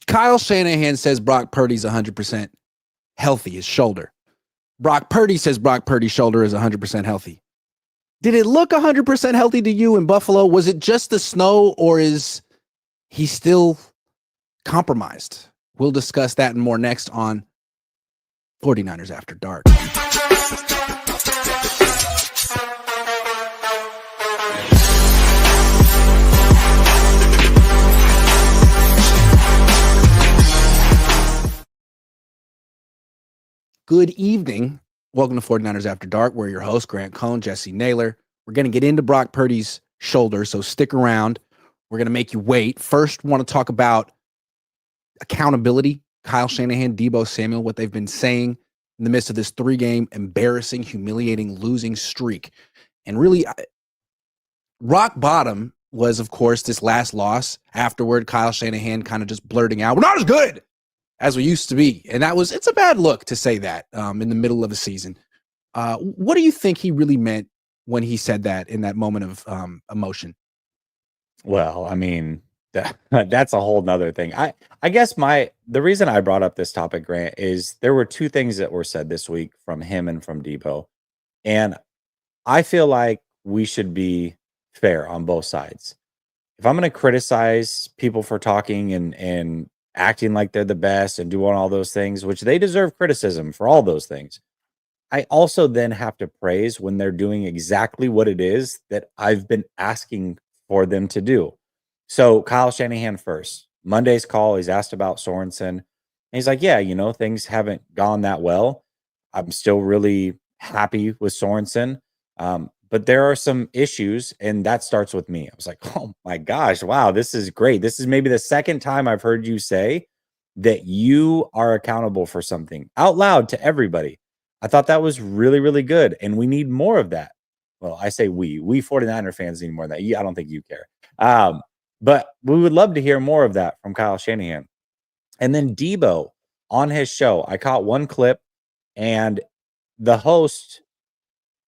Kyle Shanahan says Brock Purdy's 100% healthy, his shoulder. Brock Purdy says Brock Purdy's shoulder is 100% healthy. Did it look 100% healthy to you in Buffalo? Was it just the snow, or is he still compromised? We'll discuss that and more next on 49ers After Dark. Good evening. Welcome to 49ers After Dark. We're your hosts, Cohn and Jessie Naylor. We're going to get into Brock Purdy's shoulder, so stick around. We're going to make you wait. First, want to talk about accountability. Kyle Shanahan, Deebo Samuel, what they've been saying in the midst of this 3-game embarrassing, humiliating, losing streak. And really, rock bottom was, of course, this last loss. Afterward, Kyle Shanahan kind of just blurting out, "We're not as good as we used to be." And it's a bad look to say that in the middle of a season. What do you think he really meant when he said that in that moment of emotion? Well, I mean, that's a whole nother thing. I guess the reason I brought up this topic, Grant, is there were two things that were said this week from him and from Deebo. And I feel like we should be fair on both sides. If I'm going to criticize people for talking and acting like they're the best and doing all those things, which they deserve criticism for all those things, I also then have to praise when they're doing exactly what it is that I've been asking for them to do. So Kyle Shanahan first. Monday's call, he's asked about Sorensen. And he's like, yeah, things haven't gone that well. I'm still really happy with Sorensen. But there are some issues, and that starts with me. I was like, oh my gosh, wow, this is great. This is maybe the second time I've heard you say that you are accountable for something out loud to everybody. I thought that was really, really good, and we need more of that. Well, I say we 49er fans need more of that. I don't think you care. But we would love to hear more of that from Kyle Shanahan. And then Deebo on his show, I caught one clip, and the host,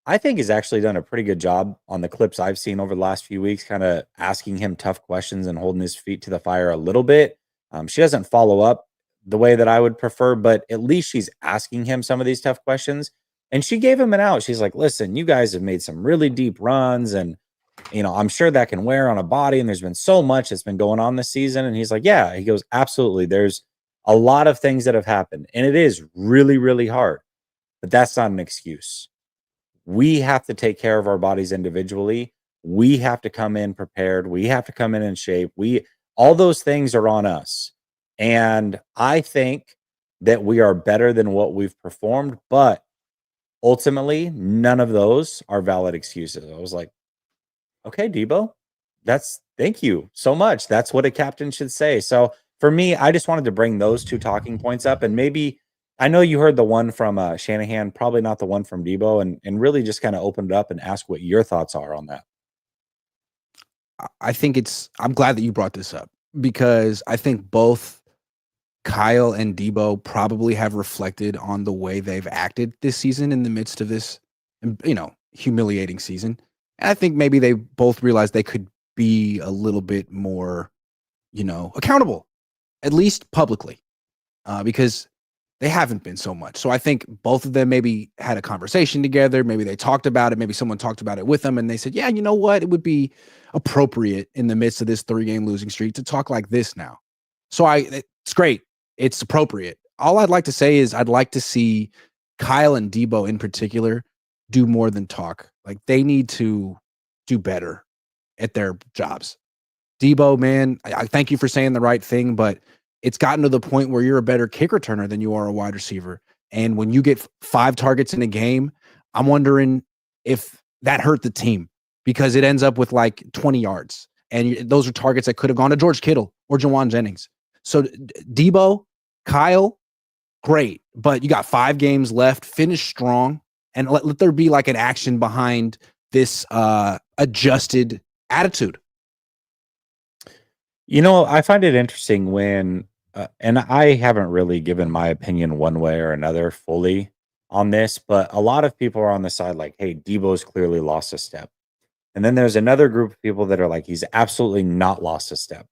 I think, has actually done a pretty good job on the clips I've seen over the last few weeks, kind of asking him tough questions and holding his feet to the fire a little bit. She doesn't follow up the way that I would prefer, but at least she's asking him some of these tough questions. And she gave him an out. She's like, listen, you guys have made some really deep runs, and I'm sure that can wear on a body, and there's been so much that's been going on this season. And he's like, yeah, he goes, absolutely. There's a lot of things that have happened, and it is really, really hard, but that's not an excuse. We have to take care of our bodies individually. We have to come in prepared. We have to come in shape. All those things are on us. And I think that we are better than what we've performed, but ultimately, none of those are valid excuses. I was like, okay, Deebo, thank you so much. That's what a captain should say. So for me, I just wanted to bring those two talking points up, and maybe, I know you heard the one from Shanahan, probably not the one from Deebo, and really just kind of open it up and ask what your thoughts are on that. I'm glad that you brought this up, because I think both Kyle and Deebo probably have reflected on the way they've acted this season in the midst of this, humiliating season. And I think maybe they both realized they could be a little bit more, accountable, at least publicly, because they haven't been so much. So I think both of them maybe had a conversation together. Maybe they talked about it. Maybe someone talked about it with them, and they said, yeah, you know what? It would be appropriate in the midst of this 3-game losing streak to talk like this now. So it's great. It's appropriate. All I'd like to say is I'd like to see Kyle and Deebo in particular do more than talk. Like, they need to do better at their jobs. Deebo, man, I thank you for saying the right thing, but it's gotten to the point where you're a better kick returner than you are a wide receiver. And when you get 5 targets in a game, I'm wondering if that hurt the team, because it ends up with like 20 yards. And those are targets that could have gone to George Kittle or Jawan Jennings. So Deebo, Kyle, great. But you got 5 games left. Finish strong, and let there be like an action behind this adjusted attitude. I find it interesting when, and I haven't really given my opinion one way or another fully on this, but a lot of people are on the side like, hey, Deebo's clearly lost a step. And then there's another group of people that are like, he's absolutely not lost a step.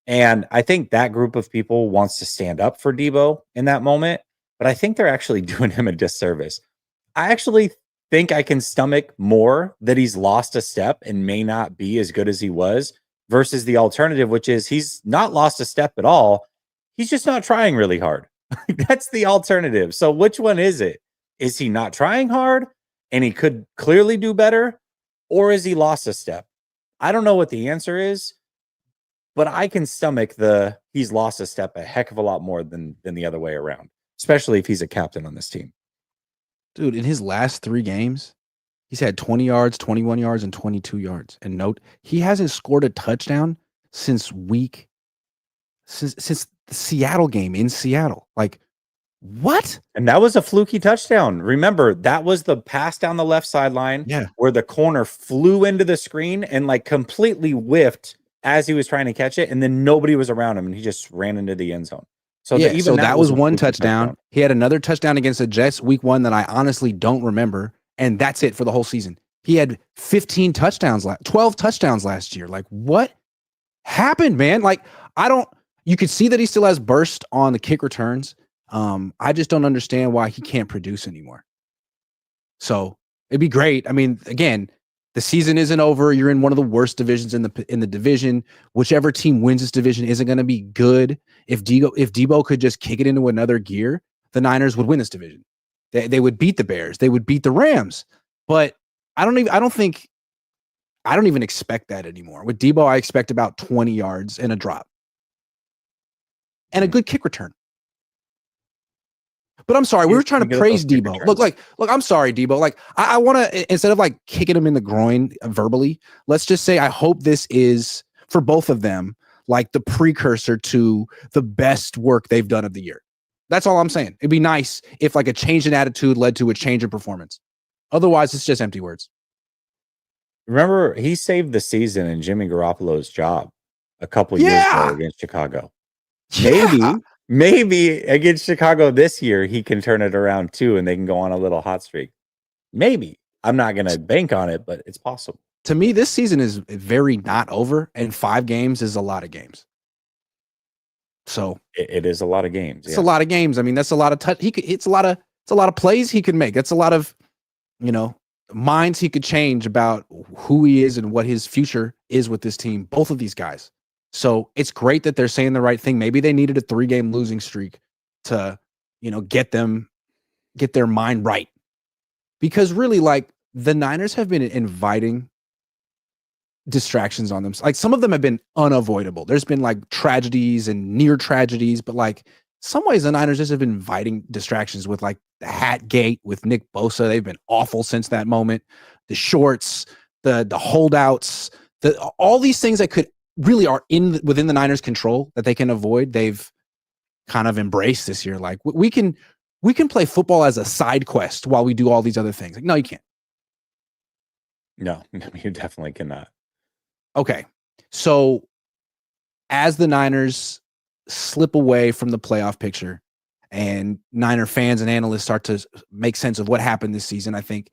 And I think that group of people wants to stand up for Debo in that moment, but I think they're actually doing him a disservice. I actually think I can stomach more that he's lost a step and may not be as good as he was versus the alternative, which is he's not lost a step at all. He's just not trying really hard. That's the alternative. So which one is it? Is he not trying hard and he could clearly do better? Or is he lost a step? I don't know what the answer is, but I can stomach the he's lost a step a heck of a lot more than the other way around, especially if he's a captain on this team. Dude, in his last 3 games, he's had 20 yards, 21 yards, and 22 yards. And note, he hasn't scored a touchdown since the Seattle game in Seattle. Like, what? And that was a fluky touchdown. Remember, that was the pass down the left sideline Yeah. where the corner flew into the screen and like completely whiffed as he was trying to catch it. And then nobody was around him and he just ran into the end zone. So Yeah, so that was a one fluky touchdown. He had another touchdown against the Jets week 1 that I honestly don't remember, and that's it for the whole season. He had 12 touchdowns last year. Like, what happened, man? Like, you could see that he still has burst on the kick returns. I just don't understand why he can't produce anymore. So it'd be great. I mean, again, the season isn't over. You're in one of the worst divisions in the division. Whichever team wins this division isn't going to be good. If Debo could just kick it into another gear, the Niners would win this division. They would beat the Bears. They would beat the Rams. But I don't even expect that anymore. With Debo, I expect about 20 yards and a drop and a good kick return. But I'm sorry, we were trying to praise Debo. Look, I'm sorry, Debo. Like, I want to, instead of like kicking him in the groin verbally, let's just say I hope this is, for both of them, like the precursor to the best work they've done of the year. That's all I'm saying. It'd be nice if like a change in attitude led to a change in performance. Otherwise, it's just empty words. Remember, he saved the season in Jimmy Garoppolo's job a couple years ago against Chicago. Maybe against Chicago this year, he can turn it around too, and they can go on a little hot streak. Maybe. I'm not going to bank on it, but it's possible. To me, this season is very not over, and 5 games is a lot of games. So it is a lot of games. It's a lot of games. I mean, that's a lot of touch. It's a lot of plays he could make. That's a lot of, minds he could change about who he is and what his future is with this team. Both of these guys. So it's great that they're saying the right thing. Maybe they needed a 3-game losing streak to, get their mind right. Because really, like, the Niners have been inviting distractions on them. Like, some of them have been unavoidable. There's been like tragedies and near tragedies, but like some ways the Niners just have been inviting distractions with like the hat gate with Nick Bosa. They've been awful since that moment. The shorts, the holdouts, all these things that could really are within the Niners' control that they can avoid. They've kind of embraced this year. Like, we can play football as a side quest while we do all these other things. Like, no, you can't. No, you definitely cannot. Okay. So as the Niners slip away from the playoff picture and Niner fans and analysts start to make sense of what happened this season, I think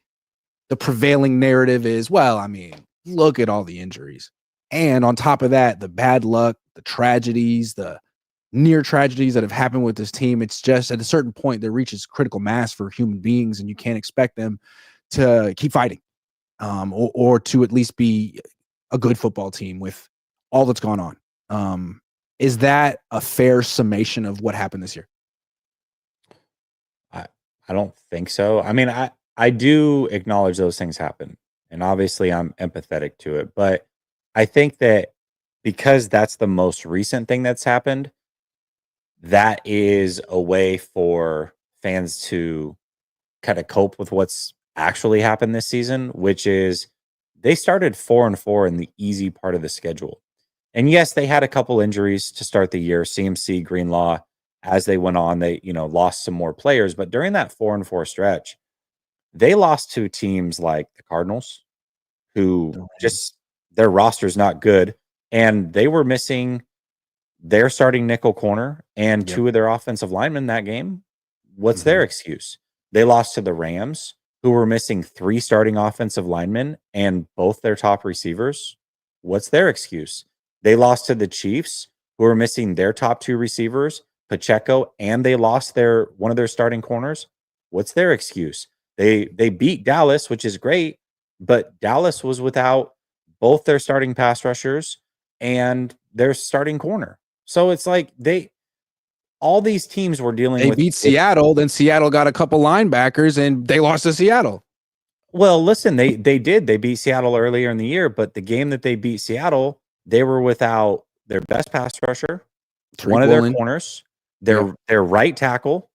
the prevailing narrative is, well, I mean, look at all the injuries. And on top of that, the bad luck, the tragedies, the near tragedies that have happened with this team. It's just at a certain point that reaches critical mass for human beings, and you can't expect them to keep fighting or to at least be a good football team with all that's gone on. Is that a fair summation of what happened this year? I don't think so. I mean, I do acknowledge those things happen, and obviously I'm empathetic to it, but I think that because that's the most recent thing that's happened, that is a way for fans to kind of cope with what's actually happened this season, which is they started 4-4 in the easy part of the schedule. And yes, they had a couple injuries to start the year, CMC, Greenlaw. As they went on, they, lost some more players, but during that 4-4 stretch, they lost to teams like the Cardinals, who just their roster's not good, and they were missing their starting nickel corner and 2 of their offensive linemen that game. What's their excuse? They lost to the Rams, who were missing 3 starting offensive linemen and both their top receivers. What's their excuse? They lost to the Chiefs, who are missing their top 2 receivers, Pacheco, and they lost one of their starting corners. What's their excuse? They beat Dallas, which is great, but Dallas was without both their starting pass rushers and their starting corner. So it's like all these teams were dealing They with beat Seattle, then Seattle got a couple linebackers and they lost to Seattle. Well, listen, they did. They beat Seattle earlier in the year, but the game that they beat Seattle, they were without their best pass rusher, one of their corners, their right tackle,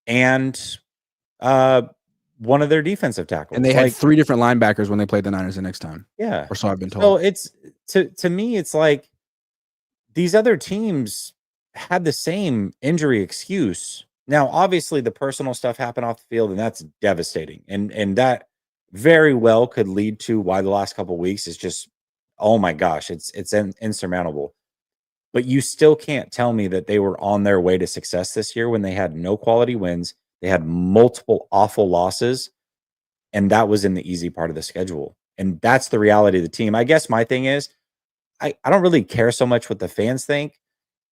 and one of their defensive tackles. And they had 3 different linebackers when they played the Niners the next time. Yeah. Or so I've been told. So it's to me, it's like these other teams had the same injury excuse. Now, obviously, the personal stuff happened off the field, and that's devastating. And that very well could lead to why the last couple of weeks is just, oh my gosh, it's insurmountable. But you still can't tell me that they were on their way to success this year when they had no quality wins. They had multiple awful losses, and that was in the easy part of the schedule. And that's the reality of the team. I guess my thing is, I don't really care so much what the fans think,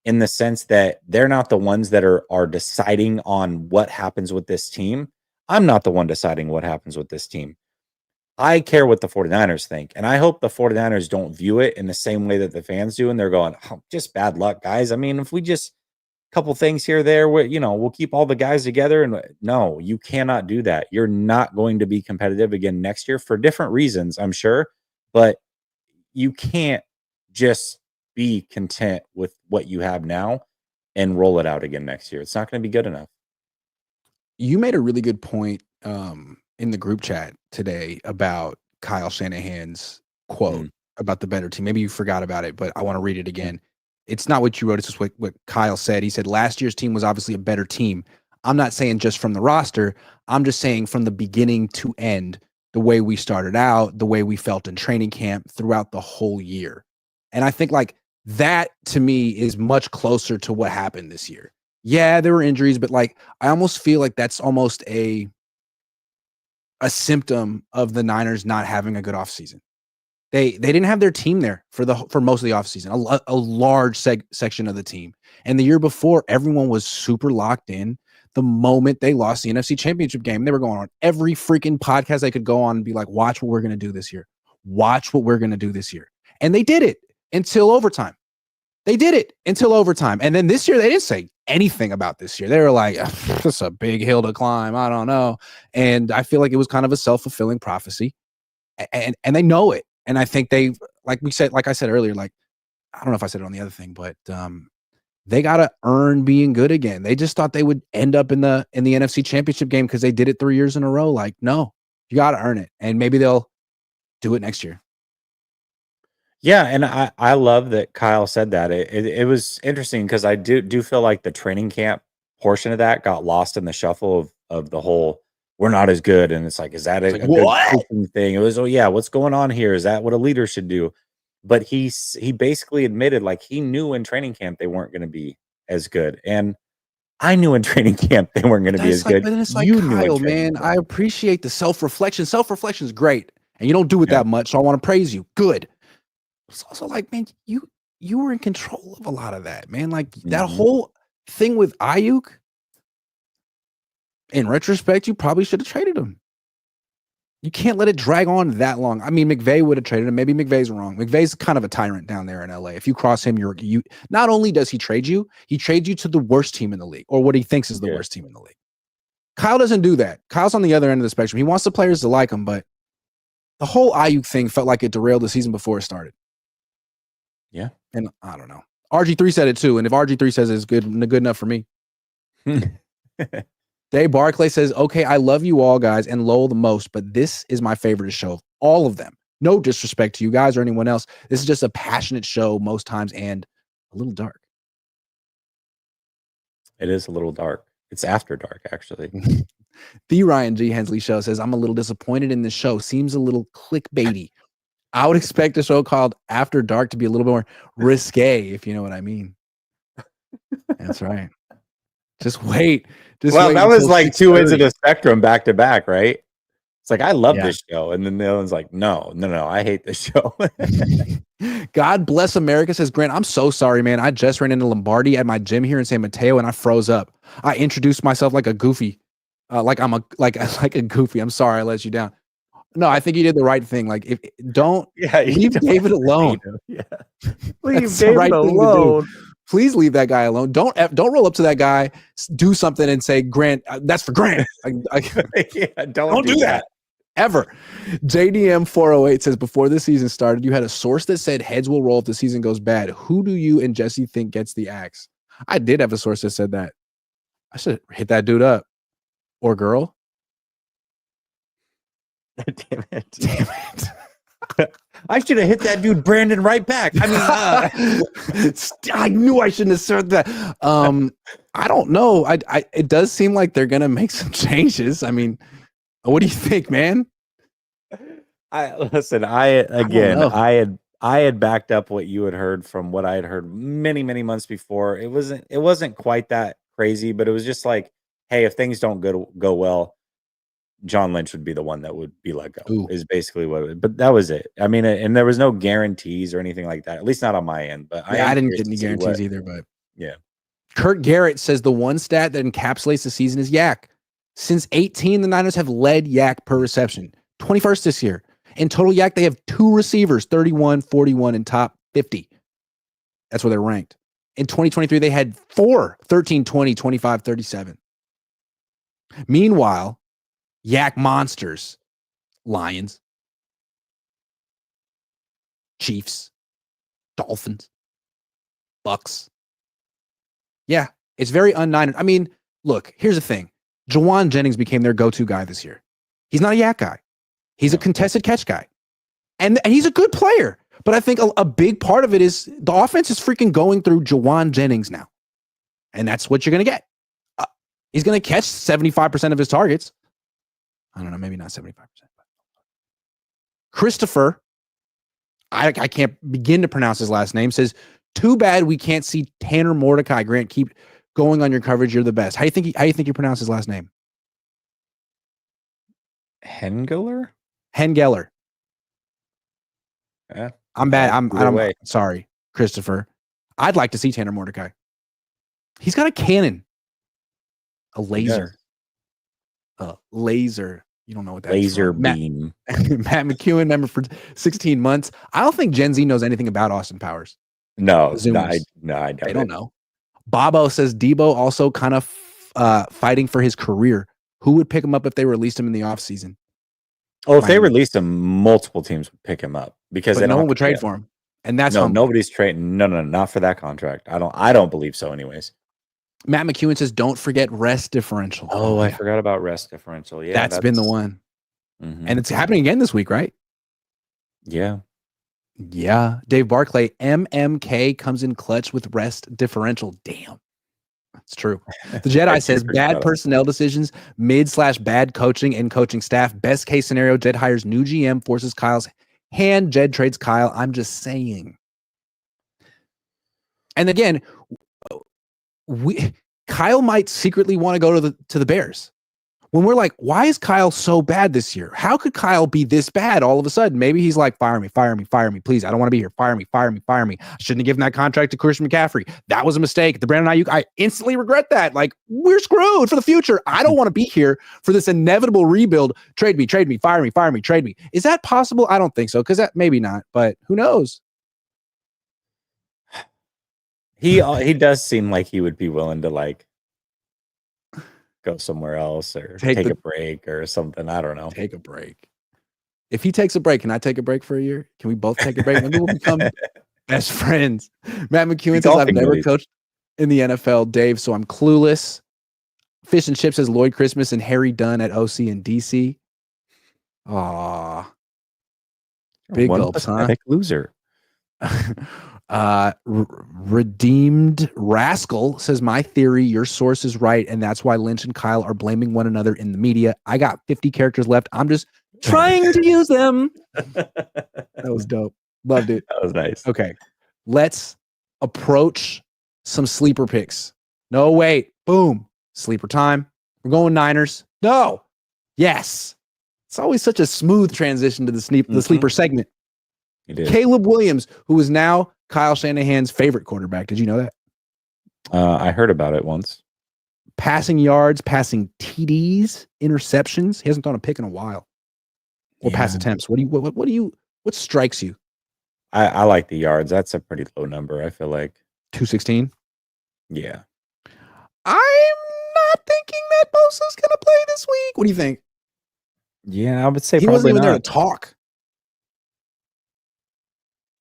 in the sense that they're not the ones that are deciding on what happens with this team. I'm not the one deciding what happens with this team. I care what the 49ers think, and I hope the 49ers don't view it in the same way that the fans do, and they're going, oh, just bad luck, guys. I mean, if we just a couple things here, there, we'll keep all the guys together. And no, you cannot do that. You're not going to be competitive again next year for different reasons, I'm sure, but you can't just be content with what you have now and roll it out again next year. It's not going to be good enough. You made a really good point in the group chat today about Kyle Shanahan's quote about the better team. Maybe you forgot about it, but I want to read it again. It's not what you wrote. It's just what Kyle said. He said, last year's team was obviously a better team. I'm not saying just from the roster. I'm just saying from the beginning to end, the way we started out, the way we felt in training camp throughout the whole year. And I think like that to me is much closer to what happened this year. Yeah, there were injuries, but like I almost feel like that's almost a symptom of the Niners not having a good offseason. They didn't have their team there for most of the offseason, a large section of the team. And the year before, everyone was super locked in. The moment they lost the NFC Championship game, they were going on every freaking podcast they could go on and be like, watch what we're going to do this year. Watch what we're going to do this year. And they did it until overtime. And then this year, they didn't say anything about this year. They were like, it's a big hill to climb. I don't know. And I feel like it was kind of a self-fulfilling prophecy. And they know it. And I think they, like I said earlier, like, I don't know if I said it on the other thing, but they got to earn being good again. They just thought they would end up in the NFC Championship game because they did it 3 years in a row. Like, no, you got to earn it. And maybe they'll do it next year. Yeah, and I love that Kyle said that. It was interesting because I do feel like the training camp portion of that got lost in the shuffle of the whole we're not as good. And it's like, is that a good thing? It was, oh yeah, what's going on here? Is that what a leader should do? But he basically admitted like he knew in training camp they weren't going to be as good. And I knew in training camp they weren't going to be as good. But it's like, Kyle, man, I appreciate the self-reflection. Self-reflection is great. And you don't do it that much, so I want to praise you. Good. It's also like, man, you were in control of a lot of that, man. Like that whole thing with Ayuk, in retrospect, you probably should have traded him. You can't let it drag on that long. I mean, McVay would have traded him. Maybe McVay's wrong. McVay's kind of a tyrant down there in LA. If you cross him, you not only does he trade you, he trades you to the worst team in the league, or what he thinks is the worst team in the league. Kyle doesn't do that. Kyle's on the other end of the spectrum. He wants the players to like him, but the whole Ayuk thing felt like it derailed the season before it started. Yeah. And I don't know. RG3 said it too. And if RG3 says it's good enough for me. Dave Barclay says, okay, I love you all guys and Lowell the most, but this is my favorite show of all of them. No disrespect to you guys or anyone else. This is just a passionate show most times and a little dark. It is a little dark. It's after dark, actually. The Ryan G. Hensley show says, I'm a little disappointed in this show. Seems a little clickbaity. I would expect a show called After Dark to be a little more risque, if you know what I mean. That's right. Just wait. That was like two ends of the spectrum back to back, right? It's like, I love Yeah. this show. And then the other one's like, no, I hate this show. God bless America, says Grant. I'm so sorry, man. I just ran into Lombardi at my gym here in San Mateo and I froze up. I introduced myself like a goofy. Like I'm like a goofy. I'm sorry I let you down. No, I think you did the right thing. Like, if don't leave David alone. Yeah. Leave That's the David right thing to do. alone. Please leave that guy alone. Don't roll up to that guy, do something, and say, Grant, that's for Grant. Yeah, don't do that ever. JDM 408 says, before the season started, you had a source that said heads will roll if the season goes bad. Who do you and Jesse think gets the axe? I did have a source that said that. I should hit that dude up or girl. Damn it. I should have hit that dude Brandon right back. I mean, I knew I shouldn't have said that. I don't know. It does seem like they're gonna make some changes. I mean, what do you think, man? I had backed up what you had heard from what I had heard many, many months before. It wasn't quite that crazy, but it was just like, hey, if things don't go well, John Lynch would be the one that would be let go. Ooh. Is basically what it was. But that was it. I mean, and there was no guarantees or anything like that, at least not on my end. But I didn't get any guarantees either. But yeah. Kurt Garrett says the one stat that encapsulates the season is yak. Since 18, the Niners have led yak per reception. 21st this year. In total yak, they have 2 receivers, 31, 41, and top 50. That's where they're ranked. In 2023, they had 4, 13, 20, 25, 37. Meanwhile, yak monsters, Lions, Chiefs, Dolphins, Bucks. Yeah, it's very un-Niner. I mean, look, here's the thing. Jawan Jennings became their go-to guy this year. He's not a yak guy. He's a contested catch guy. And he's a good player. But I think a big part of it is the offense is freaking going through Jawan Jennings now. And that's what you're going to get. He's going to catch 75% of his targets. I don't know, maybe not 75%. But Christopher, I can't begin to pronounce his last name, says, too bad we can't see Tanner Mordecai. Grant, keep going on your coverage. You're the best. How do you think you pronounce his last name? Hengeler? Hengeler. Yeah. I'm bad. I'm sorry, Christopher. I'd like to see Tanner Mordecai. He's got a cannon. A laser. A laser. You don't know what that is. Laser beam. Matt McEwen, member for 16 months. I don't think Gen Z knows anything about Austin Powers. No, I don't. They don't know. Bobo says Debo also kind of fighting for his career. Who would pick him up if they released him in the offseason? Oh, if they released him, multiple teams would pick him up because no one would trade for him. And that's nobody's trading. No, not for that contract. I don't believe so. Anyways, Matt McEwen says, "Don't forget rest differential." Oh, I forgot about rest differential. Yeah, that's been the one, and it's happening again this week, right? Yeah. Dave Barclay, MMK comes in clutch with rest differential. Damn. It's true. The Jedi says bad personnel decisions, mid/bad coaching and coaching staff. Best case scenario, Jed hires new GM, forces Kyle's hand. Jed trades Kyle. I'm just saying. And again, Kyle might secretly want to go to the Bears. When we're like, why is Kyle so bad this year? How could Kyle be this bad all of a sudden? Maybe he's like, fire me, please. I don't want to be here. Fire me. I shouldn't have given that contract to Christian McCaffrey. That was a mistake. The Brandon Ayuk, I instantly regret that. Like, we're screwed for the future. I don't want to be here for this inevitable rebuild. Trade me, fire me, trade me. Is that possible? I don't think so, because that maybe not, but who knows? He does seem like he would be willing to like go somewhere else or take a break or something. I don't know. Take a break. If he takes a break, can I take a break for a year? Can we both take a break? Maybe we'll become best friends. Matt McEwen says, I've never coached in the NFL, Dave, so I'm clueless. Fish and Chips says Lloyd Christmas and Harry Dunn at OC and DC. Aw. Big gulps, huh? Loser. Redeemed Rascal says, my theory, your source is right, and that's why Lynch and Kyle are blaming one another in the media. I got 50 characters left. I'm just trying to use them. That was dope. Loved it. That was nice. Okay. Let's approach some sleeper picks. No, wait. Boom. Sleeper time. We're going Niners. No. Yes. It's always such a smooth transition to the sleeper segment. It is. Caleb Williams, who is now Kyle Shanahan's favorite quarterback. Did you know that? I heard about it once. Passing yards, passing TDs, interceptions. He hasn't thrown a pick in a while. Or pass attempts. What strikes you? I like the yards. That's a pretty low number, I feel like. 216? Yeah. I'm not thinking that Bosa's going to play this week. What do you think? Yeah, I would say he probably wasn't even not. there to talk.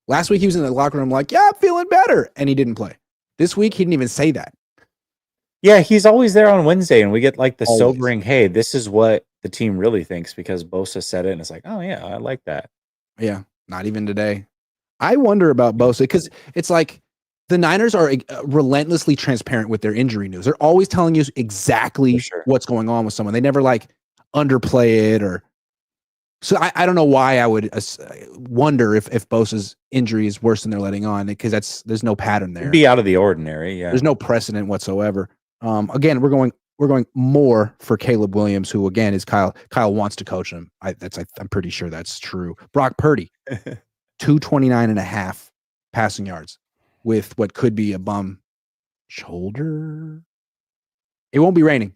Last week he was in the locker room like, yeah, I'm feeling better. And he didn't play. This week he didn't even say that. Yeah, he's always there on Wednesday, and we get like the sobering, hey, this is what the team really thinks because Bosa said it, and it's like, oh, yeah, I like that. Yeah, not even today. I wonder about Bosa because it's like the Niners are relentlessly transparent with their injury news. They're always telling you exactly what's going on with someone. They never like underplay it or. So I don't know why I would wonder if Bosa's injury is worse than they're letting on because there's no pattern there. It'd be out of the ordinary. Yeah, there's no precedent whatsoever. Again, we're going more for Caleb Williams, who again is Kyle. Kyle wants to coach him. I'm pretty sure that's true. Brock Purdy, 229.5 passing yards with what could be a bum shoulder. It won't be raining.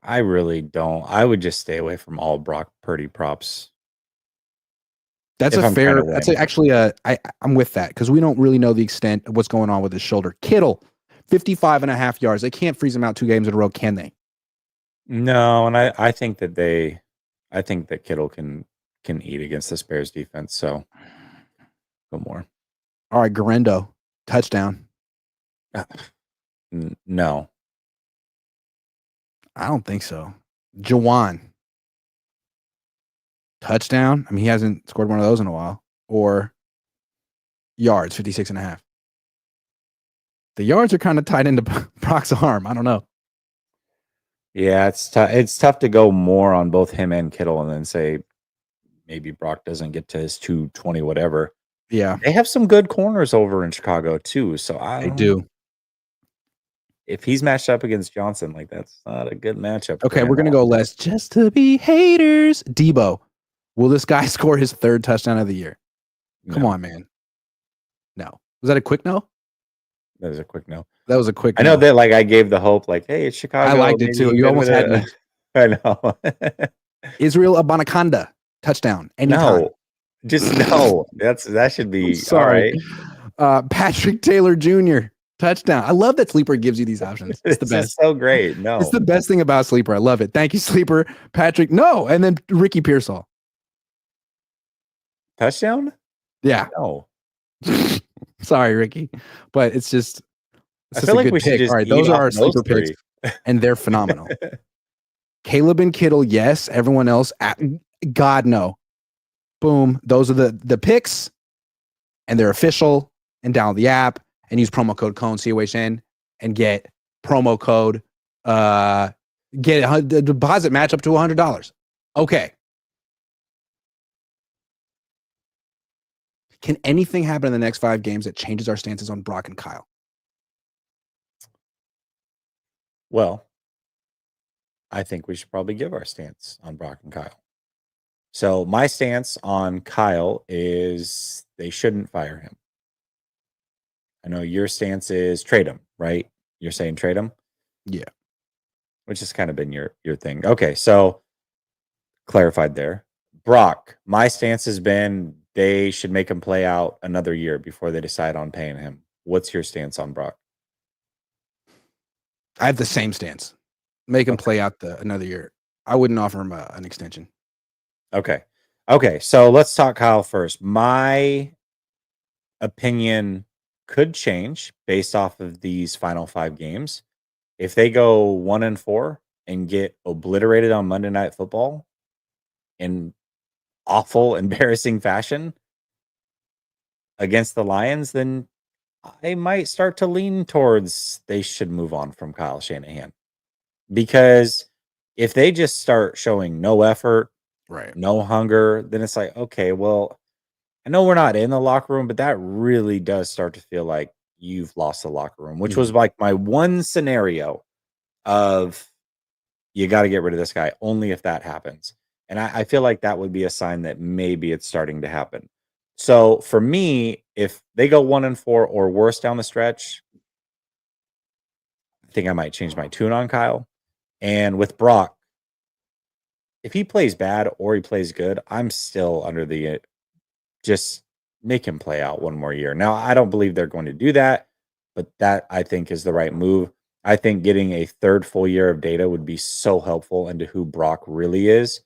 I really don't. I would just stay away from all Brock Purdy props. That's a fair. That's actually I'm with that because we don't really know the extent of what's going on with his shoulder. Kittle, 55.5 yards. They can't freeze him out 2 games in a row, can they? No, and I think that Kittle can eat against this Bears defense. So go more. All right, Garendo, touchdown. No, I don't think so. Jawan, touchdown. I mean, he hasn't scored one of those in a while. Or yards, 56.5. The yards are kind of tied into Brock's arm. I don't know. Yeah, it's tough to go more on both him and Kittle and then say maybe Brock doesn't get to his 220 whatever. Yeah. They have some good corners over in Chicago too, so they do. If he's matched up against Johnson, like that's not a good matchup. Okay, we're going to go less just to be haters. Debo, will this guy score his 3rd touchdown of the year? Come on, man. No. Was that a quick no? That was a quick no. That was a quick I know that like I gave the hope like, hey, it's Chicago. I liked it too. You almost had me. I know. Israel Abanikanda, touchdown. Anytime. No. Just no. That should be sorry. All right. Patrick Taylor Jr., touchdown. I love that Sleeper gives you these options. It's the best. So great. No. It's the best thing about Sleeper. I love it. Thank you, Sleeper. Patrick, no. And then Ricky Pearsall. Touchdown? Yeah. No. Sorry, Ricky. But it's just I feel like we should just all right, those are our Sleeper picks, and they're phenomenal. Caleb and Kittle, yes. Everyone else, God, no. Boom. Those are the picks, and they're official. And download the app and use promo code Cohn, COHN, and get promo code, get a deposit match up to $100. Okay. Can anything happen in the next 5 games that changes our stances on Brock and Kyle? Well, I think we should probably give our stance on Brock and Kyle. So my stance on Kyle is they shouldn't fire him. I know your stance is trade him, right? You're saying trade him? Yeah. Which has kind of been your thing. Okay, so clarified there. Brock, my stance has been they should make him play out another year before they decide on paying him. What's your stance on Brock? I have the same stance. Make him play out another year. I wouldn't offer him an extension. Okay. So let's talk Kyle first. My opinion could change based off of these final 5 games. If they go 1-4 and get obliterated on Monday Night Football in awful, embarrassing fashion against the Lions, then I might start to lean towards they should move on from Kyle Shanahan. Because if they just start showing no effort, right, no hunger, then it's like, okay, well, I know we're not in the locker room, but that really does start to feel like you've lost the locker room, which was like my one scenario of you got to get rid of this guy only if that happens. And I feel like that would be a sign that maybe it's starting to happen. So for me, if they go 1-4 or worse down the stretch, I think I might change my tune on Kyle. And with Brock, if he plays bad or he plays good, I'm still under the just make him play out one more year. Now, I don't believe they're going to do that, but that I think is the right move. I think getting a third full year of data would be so helpful into who Brock really is,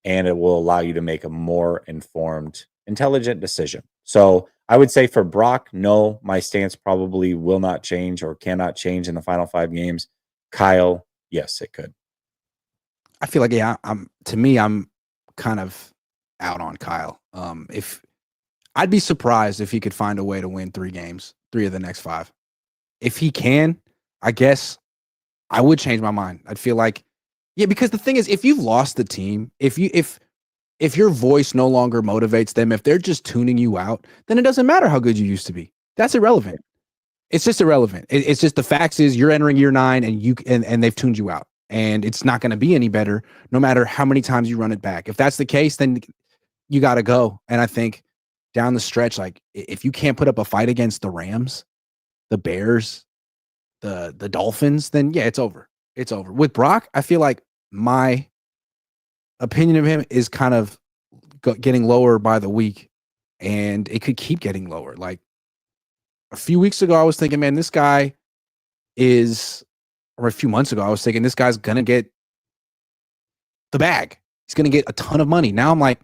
and it will allow you to make a more informed, intelligent decision. So I would say for Brock, no, my stance probably will not change or cannot change in the final 5 games. Kyle, yes, it could. I feel like, yeah, I'm kind of out on Kyle. If I'd be surprised if he could find a way to win 3 games, 3 of the next 5. If he can, I guess I would change my mind. I'd feel like, yeah, because the thing is, if you've lost the team, if your voice no longer motivates them, if they're just tuning you out, then it doesn't matter how good you used to be. That's irrelevant. It's just irrelevant. It's just the facts is you're entering year 9 and they've tuned you out, and it's not going to be any better no matter how many times you run it back. If that's the case, then you got to go. And I think down the stretch, like if you can't put up a fight against the Rams, the Bears, the Dolphins, then yeah, it's over. It's over. With Brock, I feel like my opinion of him is kind of getting lower by the week, and it could keep getting lower. Like a few weeks ago, I was thinking, man, this guy is, or a few months ago, I was thinking this guy's gonna get the bag. He's gonna get a ton of money. Now I'm like,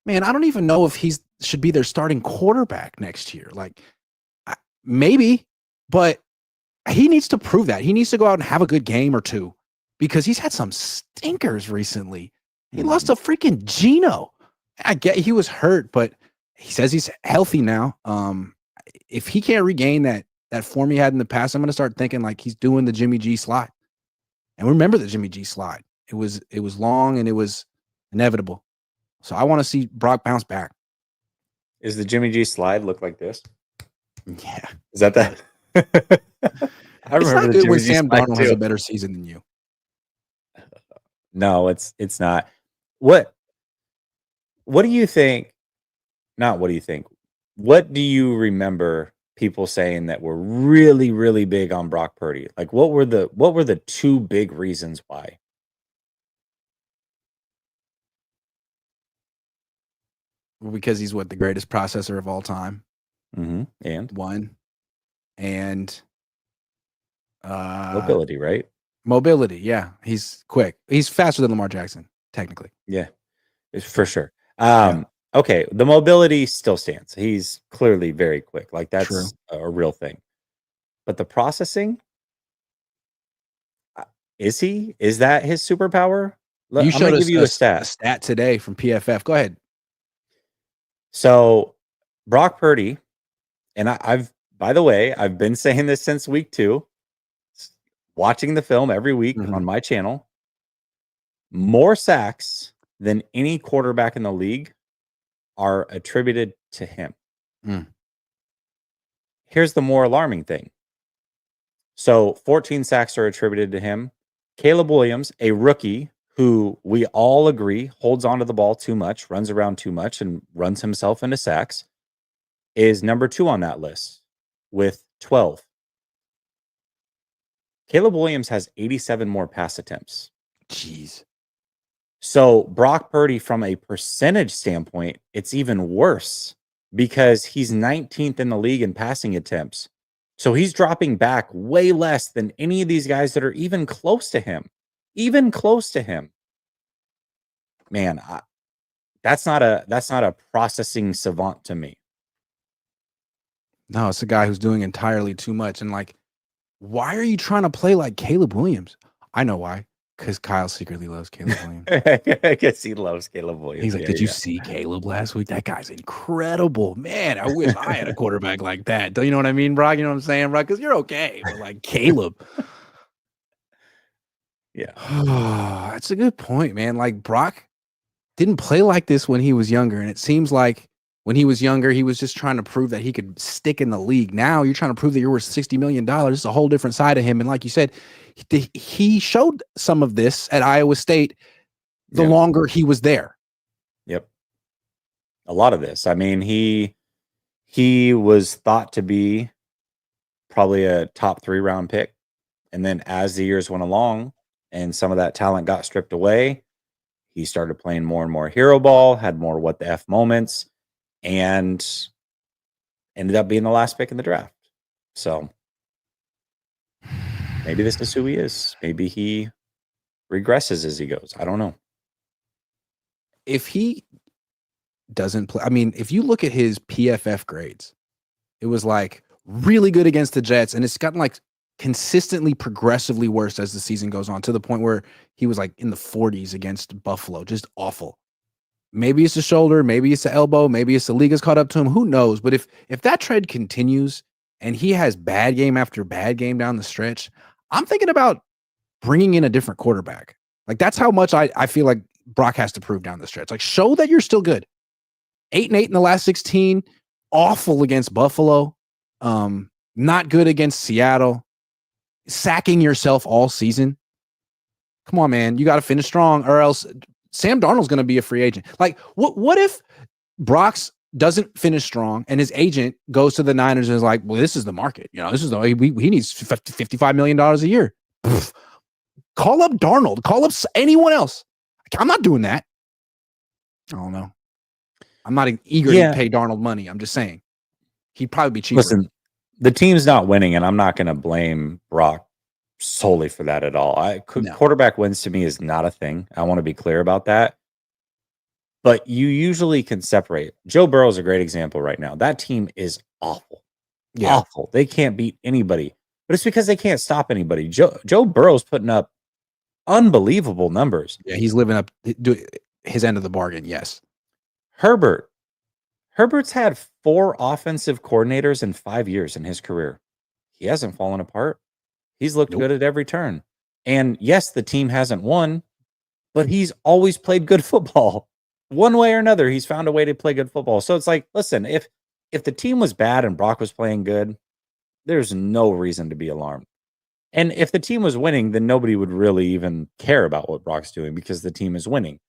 man, I don't even know if he's should be their starting quarterback next year. Like, maybe, but he needs to prove that. He needs to go out and have a good game or 2 because he's had some stinkers recently. He lost to freaking Geno. I get he was hurt, but he says he's healthy now. If he can't regain that form he had in the past, I'm going to start thinking like he's doing the Jimmy G slide. And remember the Jimmy G slide. It was long and it was inevitable. So I want to see Brock bounce back. Is the Jimmy G slide look like this? Yeah. Is that? I It's remember not the good Jimmy when G Sam slide Darnold has too. a better season than you. No, it's not. What do you think? Not what do you think? What do you remember people saying that were really, really big on Brock Purdy? Like what were the 2 big reasons why? Because he's the greatest processor of all time. And 1. And mobility, right? mobility, yeah. He's quick. He's faster than Lamar Jackson, technically. Yeah, for sure. Yeah. Okay, the mobility still stands. He's clearly very quick. Like that's True. a real thing. But the processing, is that his superpower? You I'm showed gonna us give you a stat. a stat today from PFF. Go ahead. So Brock Purdy, and I've by the way, I've been saying this since week 2, watching the film every week on my channel. More sacks than any quarterback in the league are attributed to him. Here's the more alarming thing. So 14 sacks are attributed to him. Caleb Williams, a rookie who we all agree holds onto the ball too much, runs around too much, and runs himself into sacks, is number 2 on that list with 12. Caleb Williams has 87 more pass attempts. Jeez. So Brock Purdy, from a percentage standpoint, it's even worse because he's 19th in the league in passing attempts. So he's dropping back way less than any of these guys that are even close to him. Even close to him. Man, that's not a processing savant to me. No, it's a guy who's doing entirely too much. And like, why are you trying to play like Caleb Williams? I know why. Because Kyle secretly loves Caleb Williams. I guess he loves Caleb Williams. He's like, did you see Caleb last week? That guy's incredible. Man, I wish I had a quarterback like that. Do you know what I mean, Brock? You know what I'm saying, Brock? Because you're okay. But like Caleb. Yeah. That's a good point, man. Like Brock didn't play like this when he was younger. And it seems like When he was younger, he was just trying to prove that he could stick in the league. Now you're trying to prove that you're worth $60 million. It's a whole different side of him. And like you said, he showed some of this at Iowa State the longer he was there. Yep. A lot of this. I mean, he was thought to be probably a top 3 round pick. And then as the years went along and some of that talent got stripped away, he started playing more and more hero ball, had more what the F moments, and ended up being the last pick in the draft. So maybe this is who he is. Maybe he regresses as he goes. I don't know. If he doesn't play, I mean, if you look at his PFF grades, it was like really good against the Jets, and it's gotten like consistently progressively worse as the season goes on, to the point where he was like in the 40s against Buffalo. Just awful. Maybe it's the shoulder, maybe it's the elbow, maybe it's the league has caught up to him. Who knows? But if that trend continues and he has bad game after bad game down the stretch, I'm thinking about bringing in a different quarterback. Like, that's how much I feel like Brock has to prove down the stretch. Like, show that you're still good. 8-8 in the last 16, awful against Buffalo, not good against Seattle, sacking yourself all season. Come on, man. You got to finish strong, or else Sam Darnold's going to be a free agent. Like, what if Brock's doesn't finish strong and his agent goes to the Niners and is like, well, this is the market. You know, this is the way he needs $55 million a year. Pfft. Call up Darnold. Call up anyone else. I'm not doing that. I don't know. I'm not eager to pay Darnold money. I'm just saying he'd probably be cheaper. Listen, the team's not winning, and I'm not going to blame Brock solely for that at all. Quarterback wins to me is not a thing. I want to be clear about that. But you usually can separate. Joe Burrow is a great example right now. That team is awful. Yeah. Awful. They can't beat anybody. But it's because they can't stop anybody. Joe Burrow's putting up unbelievable numbers. Yeah, he's living up his end of the bargain, yes. Herbert's had 4 offensive coordinators in 5 years in his career. He hasn't fallen apart. He's looked good at every turn. And yes, the team hasn't won, but he's always played good football. One way or another, he's found a way to play good football. So it's like, listen, if the team was bad and Brock was playing good, there's no reason to be alarmed. And if the team was winning, then nobody would really even care about what Brock's doing because the team is winning.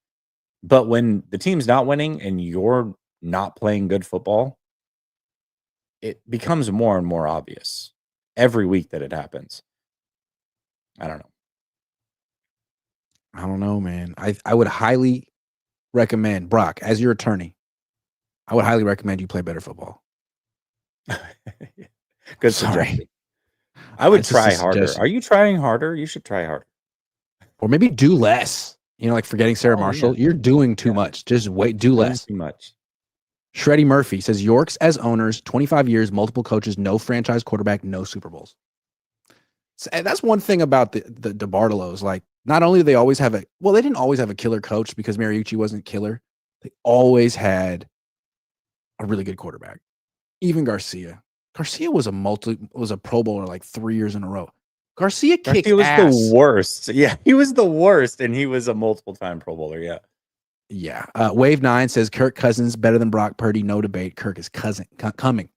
But when the team's not winning and you're not playing good football, it becomes more and more obvious every week that it happens. I don't know, man. I would highly recommend, Brock, as your attorney, I would highly recommend you play better football. Good suggestion. I would try harder. Are you trying harder? You should try harder. Or maybe do less. You know, like forgetting Sarah Marshall. Yeah. You're doing too much. Just do less. Too much. Shreddy Murphy says, Yorks as owners, 25 years, multiple coaches, no franchise quarterback, no Super Bowls. So, that's one thing about the DeBartolos. Like, not only do they always have they didn't always have a killer coach because Mariucci wasn't killer. They always had a really good quarterback. Even Garcia. Garcia was a Pro Bowler like 3 years in a row. Garcia was ass. The worst. Yeah, he was the worst, and he was a multiple-time Pro Bowler. Yeah. Yeah. Wave 9 says Kirk Cousins better than Brock Purdy. No debate. Kirk is coming.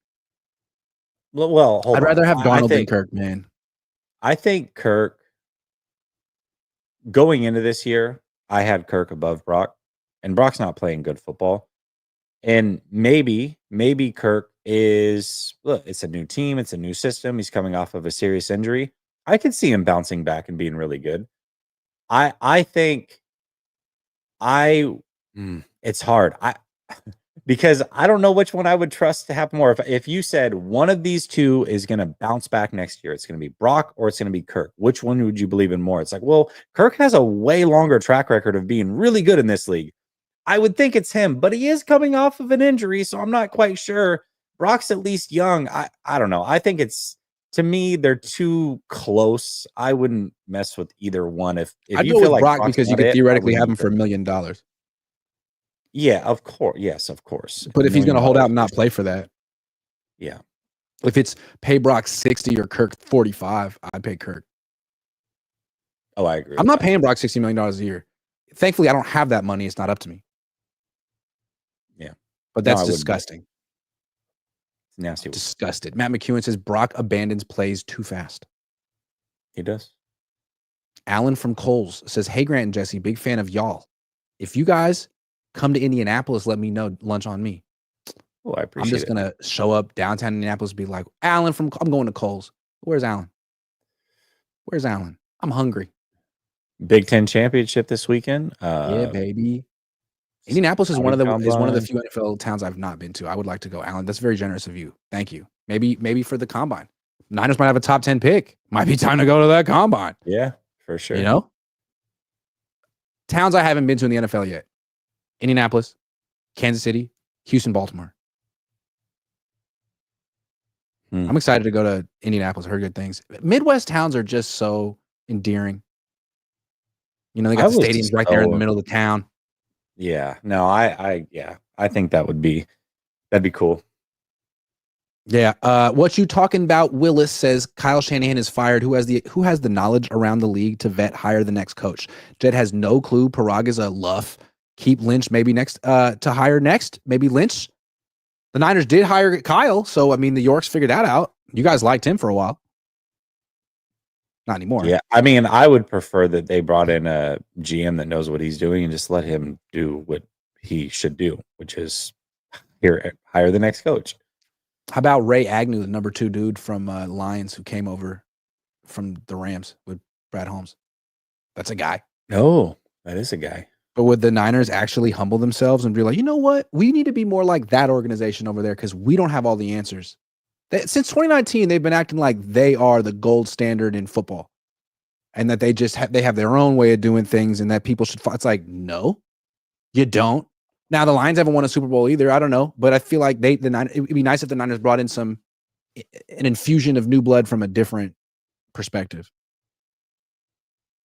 Well, I'd rather have Darnold than Kirk, man. I think Kirk, going into this year, I had Kirk above Brock, and Brock's not playing good football. And maybe Kirk is, look, it's a new team, it's a new system. He's coming off of a serious injury. I could see him bouncing back and being really good. I think it's hard. Because I don't know which one I would trust to happen more. If you said one of these two is going to bounce back next year, it's going to be Brock or it's going to be Kirk. Which one would you believe in more? It's like, well, Kirk has a way longer track record of being really good in this league. I would think it's him, but he is coming off of an injury, so I'm not quite sure. Brock's at least young. I don't know. I think to me, they're too close. I wouldn't mess with either one. If I'd go with Brock because you could theoretically have him for $1 million. Yeah, of course. Yes, of course. But if he's going to hold out and not play for that. Yeah. If it's pay Brock 60 or Kirk 45, I'd pay Kirk. Oh, I agree. I'm not paying Brock $60 million a year. Thankfully, I don't have that money. It's not up to me. Yeah. but No, that's I wouldn't. disgusting. It's nasty. Disgusted. Matt McEwen says Brock abandons plays too fast. He does. Alan from Coles says, hey, Grant and Jesse, big fan of y'all. If you guys come to Indianapolis, let me know. Lunch on me. Oh, I I'm appreciate just it. going to show up downtown Indianapolis and be like, Alan I'm going to Coles. Where's Alan? Where's Alan? I'm hungry. Big Ten championship this weekend. Yeah, baby. Indianapolis is one of the Combine. few NFL towns I've not been to. I would like to go, Alan. That's very generous of you. Thank you. Maybe for the combine. Niners might have a top 10 pick. Might be time to go to that combine. Yeah, for sure. You know? Towns I haven't been to in the NFL yet. Indianapolis, Kansas City, Houston, Baltimore. I'm excited to go to Indianapolis. I heard good things. Midwest towns are just so endearing. You know, they got the stadiums right there in the middle of the town. Yeah. No, I think that'd be cool. Yeah. What you talking about? Willis says Kyle Shanahan is fired. Who has the knowledge around the league to vet hire the next coach? Jed has no clue. Parag is a luff. Keep Lynch maybe next to hire next. Maybe Lynch. The Niners did hire Kyle, so I mean the Yorks figured that out. You guys liked him for a while. Not anymore. Yeah, I mean, I would prefer that they brought in a GM that knows what he's doing and just let him do what he should do, which is hire the next coach. How about Ray Agnew, the number 2 dude from Lions who came over from the Rams with Brad Holmes? That's a guy. No, that is a guy. But would the Niners actually humble themselves and be like, you know what? We need to be more like that organization over there because we don't have all the answers. Since 2019, they've been acting like they are the gold standard in football and that they have their own way of doing things and that people should follow. It's like, no, you don't. Now, the Lions haven't won a Super Bowl either. I don't know. But I feel like it would be nice if the Niners brought in an infusion of new blood from a different perspective.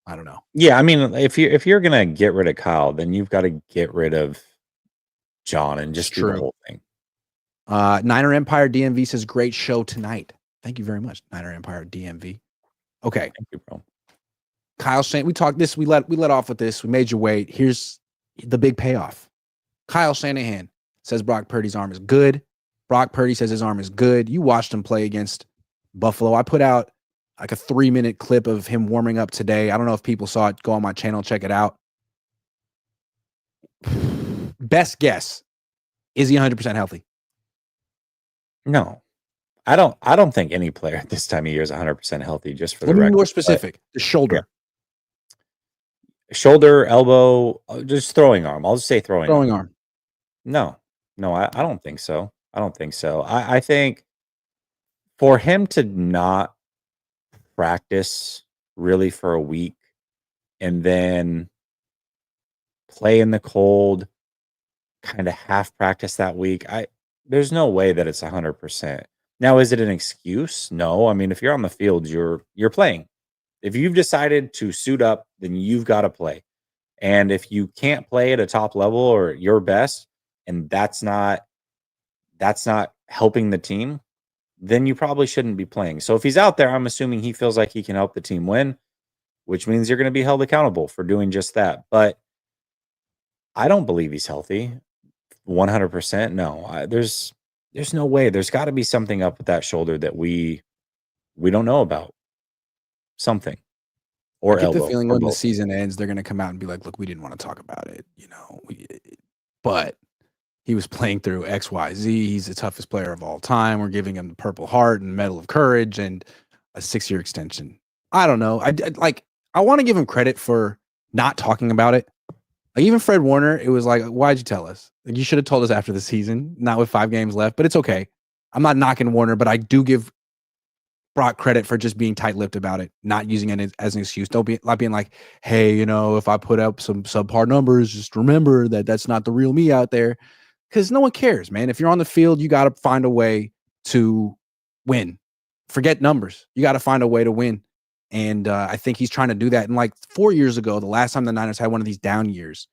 I don't know. Yeah, I mean, if you're gonna get rid of Kyle, then you've got to get rid of John and just do the whole thing. Niner Empire DMV says great show tonight. Thank you very much, Niner Empire DMV. Okay, thank you, bro. Kyle Shanahan. We talked this. We let off with this. We made you wait. Here's the big payoff. Kyle Shanahan says Brock Purdy's arm is good. Brock Purdy says his arm is good. You watched him play against Buffalo. I put out like a 3-minute clip of him warming up today. I don't know if people saw it. Go on my channel, check it out. Best guess. Is he 100% healthy? No. I don't think any player at this time of year is 100% healthy, just for the record. More specific, the shoulder. Yeah. Shoulder, elbow, just throwing arm. I'll just say throwing arm. No, I don't think so. I think for him to not practice really for a week and then play in the cold, kind of half practice that week, there's no way that it's 100%. Now, is it an excuse? No. I mean, if you're on the field, you're playing. If you've decided to suit up, then you've got to play. And if you can't play at a top level or your best, and that's not helping the team, then you probably shouldn't be playing. So if he's out there, I'm assuming he feels like he can help the team win, which means you're going to be held accountable for doing just that. But I don't believe he's healthy 100%. No, there's no way. There's got to be something up with that shoulder that we don't know about. Something. Or I get elbow. The feeling when the season ends, they're going to come out and be like, look, we didn't want to talk about it, but he was playing through X, Y, Z. He's the toughest player of all time. We're giving him the Purple Heart and Medal of Courage and a 6-year extension. I don't know. I want to give him credit for not talking about it. Like even Fred Warner, it was like, why'd you tell us? Like, you should have told us after the season, not with 5 games left, but it's okay. I'm not knocking Warner, but I do give Brock credit for just being tight-lipped about it, not using it as an excuse. Not being like, hey, if I put up some subpar numbers, just remember that that's not the real me out there. Because no one cares, man. If you're on the field, you got to find a way to win. Forget numbers. You got to find a way to win. And I think he's trying to do that. And like 4 years ago, the last time the Niners had one of these down years,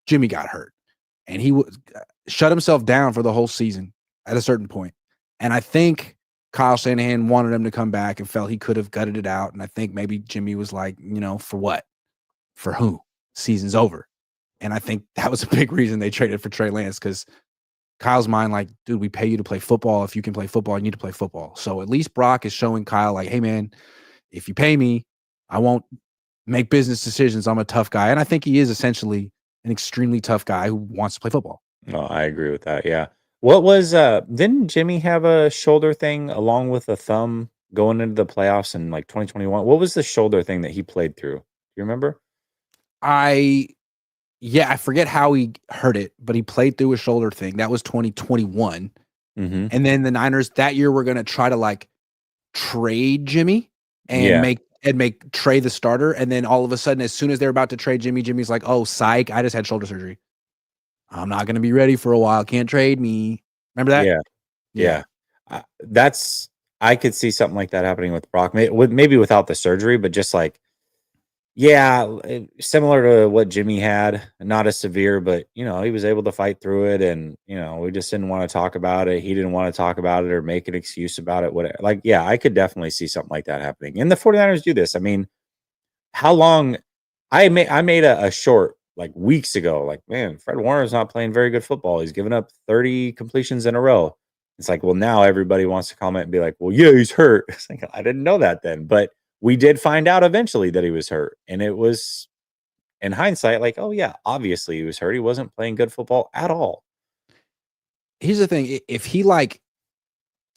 Jimmy got hurt. And he shut himself down for the whole season at a certain point. And I think Kyle Shanahan wanted him to come back and felt he could have gutted it out. And I think maybe Jimmy was like, for what? For who? Season's over. And I think that was a big reason they traded for Trey Lance, because Kyle's mind, like, dude, we pay you to play football. If you can play football, you need to play football. So at least Brock is showing Kyle, like, hey, man, if you pay me, I won't make business decisions. I'm a tough guy. And I think he is essentially an extremely tough guy who wants to play football. No, I agree with that. Yeah. What was didn't Jimmy have a shoulder thing along with a thumb going into the playoffs in like 2021? What was the shoulder thing that he played through? Do you remember? I forget how he hurt it, but he played through a shoulder thing. That was 2021. Mm-hmm. And then the Niners that year were going to try to like trade Jimmy and Yeah. make Trey the starter. And then all of a sudden, as soon as they're about to trade Jimmy, Jimmy's like, oh, psych, I just had shoulder surgery. I'm not going to be ready for a while. Can't trade me. Remember that? Yeah. Yeah. That's I could see something like that happening with Brock. Maybe without the surgery, but just like similar to what Jimmy had, not as severe, but he was able to fight through it, and we just didn't want to talk about it. He didn't want to talk about it or make an excuse about it. Whatever. Like, yeah, I could definitely see something like that happening. And the 49ers do this. I mean, how long I made a short like weeks ago, like, man, Fred Warner's not playing very good football. He's given up 30 completions in a row. It's like, well, now everybody wants to comment and be like, well, yeah, he's hurt. It's like, I didn't know that then, but we did find out eventually that he was hurt. And it was, in hindsight, like, oh, yeah, obviously he was hurt. He wasn't playing good football at all. Here's the thing. If he like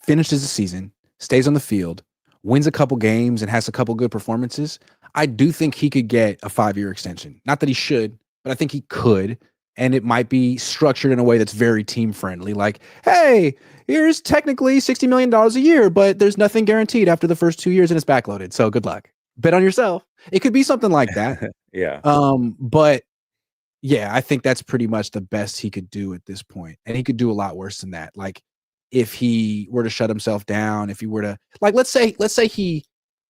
finishes the season, stays on the field, wins a couple games and has a couple good performances, I do think he could get a 5-year extension. Not that he should, but I think he could. And it might be structured in a way that's very team friendly. Like, hey, here's technically $60 million a year, but there's nothing guaranteed after the first 2 years and it's backloaded. So good luck. Bet on yourself. It could be something like that. Yeah. But yeah, I think that's pretty much the best he could do at this point. And he could do a lot worse than that. Like if he were to shut himself down, if he were to like, let's say he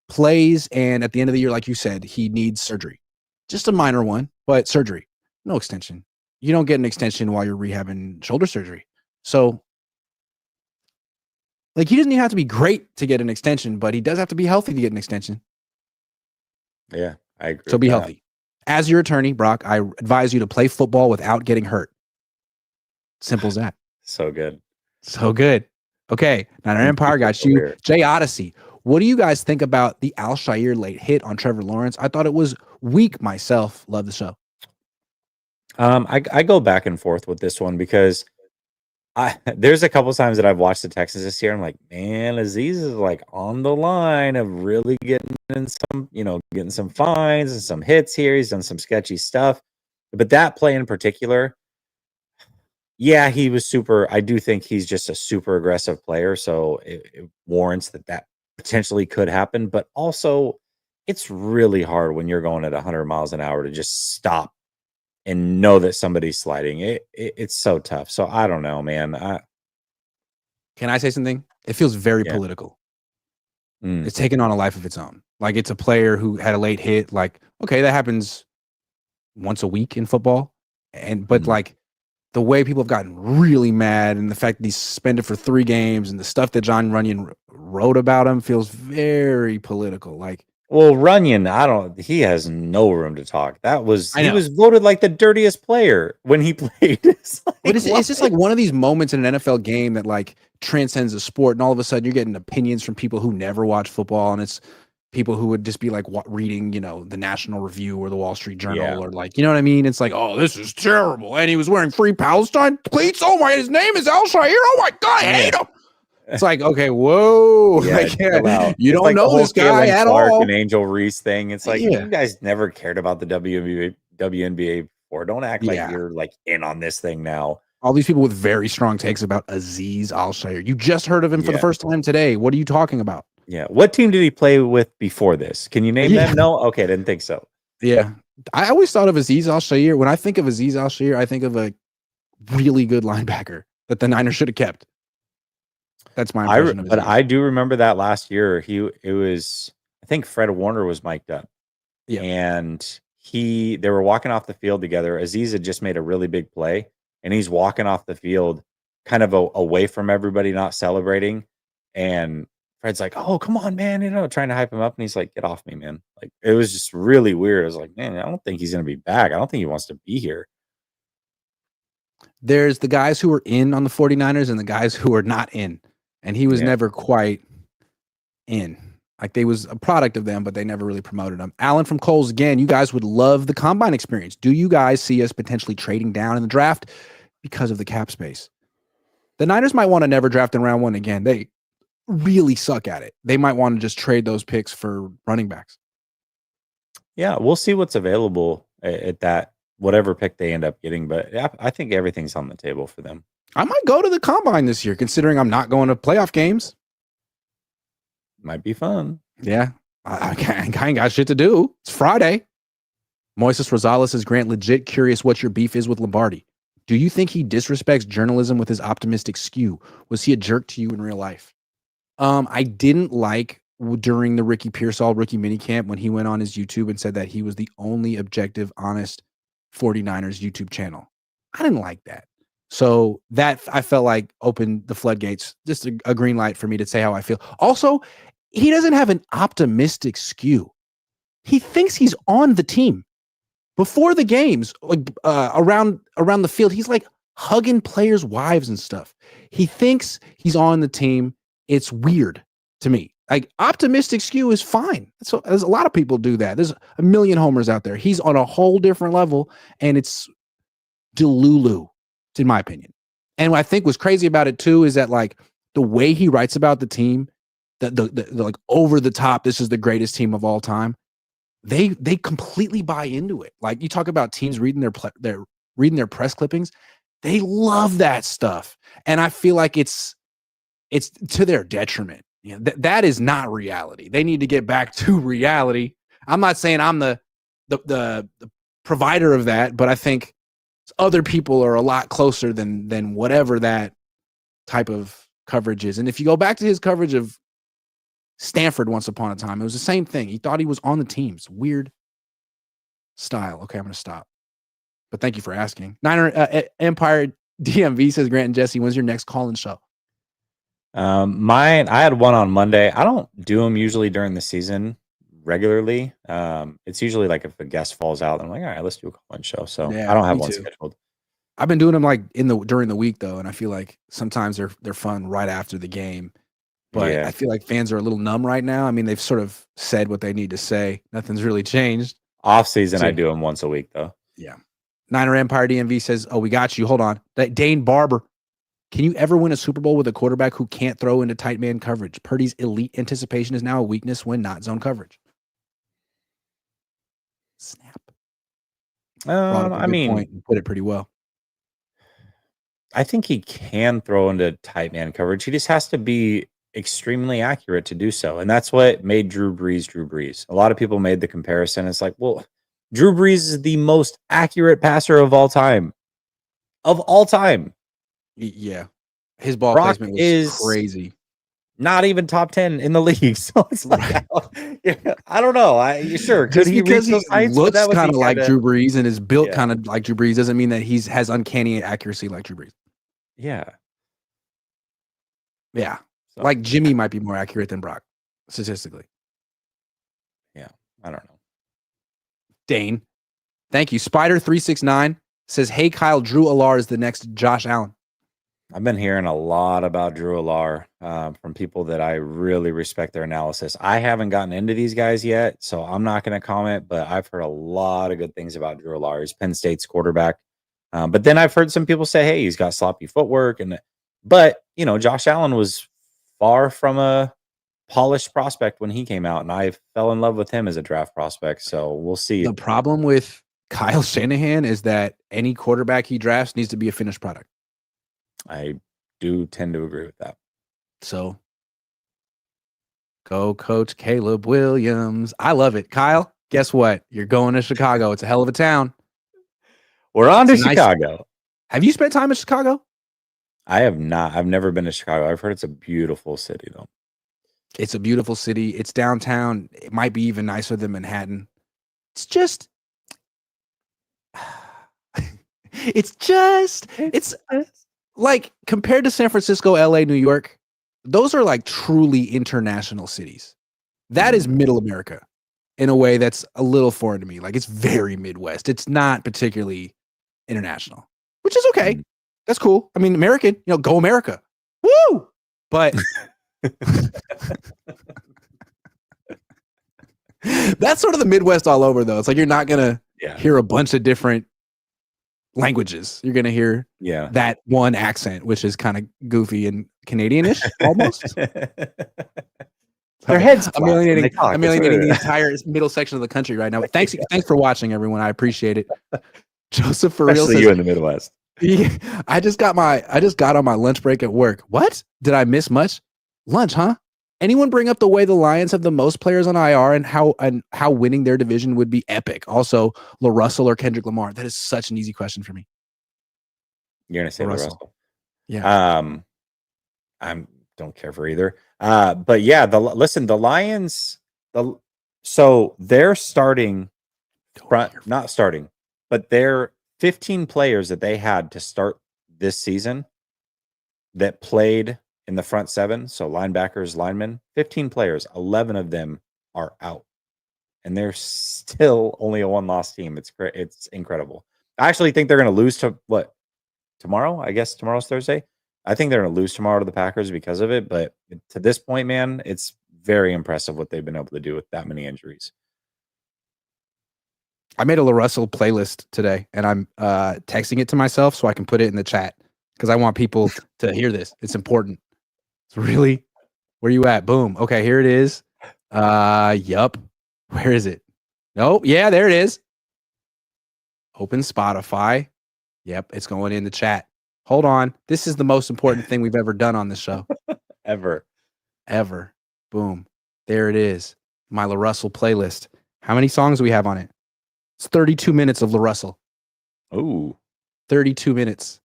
plays and at the end of the year, like you said, he needs surgery, just a minor one, but surgery, no extension. You don't get an extension while you're rehabbing shoulder surgery. So like he doesn't even have to be great to get an extension, but he does have to be healthy to get an extension. Yeah, I agree. So be healthy. As your attorney, Brock, I advise you to play football without getting hurt. Simple as that. So good. So good. Okay. Niner Empire got you. Jay Odyssey. What do you guys think about the Alshire late hit on Trevor Lawrence? I thought it was weak myself. Love the show. I go back and forth with this one because there's a couple times that I've watched the Texans this year. I'm like, man, Aziz is like on the line of really getting in some, getting some fines and some hits here. He's done some sketchy stuff, but that play in particular, yeah, he was super. I do think he's just a super aggressive player, so it warrants that potentially could happen. But also, it's really hard when you're going at 100 miles an hour to just stop and know that somebody's sliding. It's so tough. So I don't know, man. Can I say something? It feels very political. It's taken on a life of its own. Like it's a player who had a late hit. Like, okay, that happens once a week in football. But like the way people have gotten really mad and the fact that he's suspended for 3 games and the stuff that John Runyon wrote about him feels very political. Like, well, Runyon, he has no room to talk. He was voted like the dirtiest player when he played. It's just like one of these moments in an NFL game that like transcends the sport. And all of a sudden you're getting opinions from people who never watch football. And it's people who would just be like reading, the National Review or the Wall Street Journal or like, you know what I mean? It's like, oh, this is terrible. And he was wearing Free Palestine cleats. Oh my, his name is Alshire. Oh my God, I hate him. It's like, okay, whoa. Yeah, you don't know this guy at all. And Angel Reese thing. It's like, you guys never cared about the WNBA before. Don't act like you're like in on this thing now. All these people with very strong takes about Aziz Alshire. You just heard of him for the first time today. What are you talking about? Yeah. What team did he play with before this? Can you name them? No? Okay, I didn't think so. Yeah. I always thought of Aziz Alshire. When I think of Aziz Alshire, I think of a really good linebacker that the Niners should have kept. That's my impression of it. But I do remember that last year. I think Fred Warner was mic'd up. Yeah. And they were walking off the field together. Aziz had just made a really big play, and he's walking off the field kind of away from everybody, not celebrating. And Fred's like, oh, come on, man, trying to hype him up. And he's like, get off me, man. Like, it was just really weird. I was like, man, I don't think he's going to be back. I don't think he wants to be here. There's the guys who are in on the 49ers and the guys who are not in. And he was Yeah. never quite in. Like they was a product of them, but they never really promoted him. Alan from Coles, again, you guys would love the combine experience. Do you guys see us potentially trading down in the draft because of the cap space? The Niners might want to never draft in round 1 again. They really suck at it. They might want to just trade those picks for running backs. Yeah, we'll see what's available at that whatever pick they end up getting, but yeah, I think everything's on the table for them. I might go to the combine this year, considering I'm not going to playoff games. Might be fun. Yeah, I ain't got shit to do. It's Friday. Moises Rosales says, Grant, legit curious what your beef is with Lombardi. Do you think he disrespects journalism with his optimistic skew? Was he a jerk to you in real life? I didn't like during the Ricky Pearsall rookie minicamp when he went on his YouTube and said that he was the only objective, honest 49ers YouTube channel. I didn't like that. So that I felt like opened the floodgates, just a green light for me to say how I feel. Also, he doesn't have an optimistic skew. He thinks he's on the team. Before the games, like around the field, he's like hugging players' wives and stuff. He thinks he's on the team. It's weird to me. Like optimistic skew is fine. So there's a lot of people do that. There's a million homers out there. He's on a whole different level, and it's delulu, in my opinion. And what I think was crazy about it too is that like the way he writes about the team, the like over the top, this is the greatest team of all time. They completely buy into it. Like you talk about teams reading their press clippings, they love that stuff, and I feel like it's to their detriment. You know, that is not reality. They need to get back to reality. I'm not saying I'm the provider of that, but I think other people are a lot closer than whatever that type of coverage is. And if you go back to his coverage of Stanford once upon a time, it was the same thing. He thought he was on the team. It's weird style. Okay, I'm going to stop. But thank you for asking. Niner Empire DMV says, Grant and Jesse, when's your next call-in show? Mine, I had one on Monday. I don't do them usually during the season regularly. It's usually like if a guest falls out, I'm like, all right, let's do a call-in show. So Yeah, I don't have me one too. scheduled. I've been doing them like during the week though, and I feel like sometimes they're fun right after the game. But Yeah. I feel like fans are a little numb right now. I mean, they've sort of said what they need to say. Nothing's really changed. Off season, I do them once a week though. Yeah. Niner Empire DMV says, oh, we got you. Hold on. Dane Barber. Can you ever win a Super Bowl with a quarterback who can't throw into tight man coverage? Purdy's elite anticipation is now a weakness when not zone coverage. Snap. Brought up a good point and put it pretty well. I think he can throw into tight man coverage. He just has to be extremely accurate to do so. And that's what made Drew Brees. A lot of people made the comparison. It's like, well, Drew Brees is the most accurate passer of all time. Of all time. Yeah. His ball Brock placement was is crazy. Not even top 10 in the league. So it's like, I don't know. Sure. Just because he looks kind of like Drew Brees and is built kind of like Drew Brees doesn't mean that he has uncanny accuracy like Drew Brees. Yeah. Yeah. So, like Jimmy might be more accurate than Brock, statistically. Yeah. I don't know. Dane. Thank you. Spider369 says, hey, Kyle, Drew Alar is the next Josh Allen. I've been hearing a lot about Drew Alar from people that I really respect their analysis. I haven't gotten into these guys yet, so I'm not going to comment, but I've heard a lot of good things about Drew Alar. He's Penn State's quarterback. But then I've heard some people say, hey, he's got sloppy footwork. But, Josh Allen was far from a polished prospect when he came out, and I fell in love with him as a draft prospect, so we'll see. The problem with Kyle Shanahan is that any quarterback he drafts needs to be a finished product. I do tend to agree with that. So, go Coach Caleb Williams. I love it. Kyle, guess what? You're going to Chicago. It's a hell of a town. We're on to Chicago. Have you spent time in Chicago? I have not. I've never been to Chicago. I've heard it's a beautiful city, though. It's a beautiful city. It's downtown. It might be even nicer than Manhattan. It's just... It's like compared to San Francisco, LA, New York, those are like truly international cities. That is middle America in a way that's a little foreign to me. Like it's very Midwest. It's not particularly international, which is okay. That's cool. I mean, American, go America. Woo! But that's sort of the Midwest all over, though. It's like you're not gonna hear a bunch of different languages. You're gonna hear that one accent, which is kind of goofy and Canadian-ish almost. Their heads I'm alienating the entire middle section of the country right now. But thanks for watching, everyone. I appreciate it. Joseph for real says, you in the Midwest. I just got on my lunch break at work. What? Did I miss much? Lunch, huh? Anyone bring up the way the Lions have the most players on IR and how winning their division would be epic? Also, LaRussell or Kendrick Lamar? That is such an easy question for me. You're gonna say LaRussell. Yeah. I don't care for either. But yeah, the Lions. So they're starting not starting, but they're 15 players that they had to start this season that played in the front seven. So linebackers, linemen, 15 players, 11 of them are out, and they're still only a one-loss team. It's great. It's incredible. I actually think they're going to lose to tomorrow. I guess tomorrow's Thursday. I think they're going to lose tomorrow to the Packers because of it. But to this point, man, it's very impressive what they've been able to do with that many injuries. I made a LaRussell playlist today, and I'm texting it to myself so I can put it in the chat because I want people to hear this. It's important. It's really, where you at? Boom. Okay, here it is. Yup. Where is it? Nope. Yeah, there it is. Open Spotify. Yep, it's going in the chat. Hold on. This is the most important thing we've ever done on this show. Ever. Boom. There it is. My LaRussell playlist. How many songs do we have on it? It's 32 minutes of LaRussell. Ooh. 32 minutes.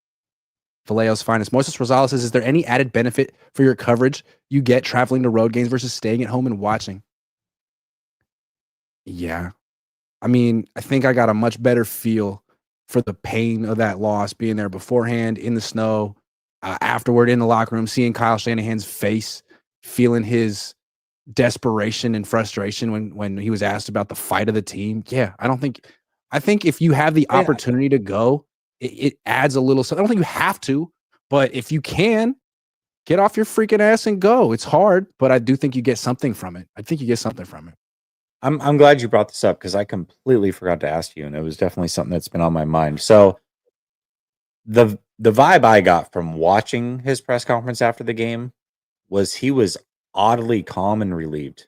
Vallejo's finest. Moises Rosales says, is there any added benefit for your coverage you get traveling to road games versus staying at home and watching? Yeah. I mean, I think I got a much better feel for the pain of that loss, being there beforehand, in the snow, afterward in the locker room, seeing Kyle Shanahan's face, feeling his desperation and frustration when he was asked about the fight of the team. Yeah, I think if you have the opportunity to go, it adds a little. I don't think you have to, but if you can, get off your freaking ass and go. It's hard, but I do think you get something from it. I think you get something from it. I'm glad you brought this up because I completely forgot to ask you, and it was definitely something that's been on my mind. So the vibe I got from watching his press conference after the game was he was oddly calm and relieved.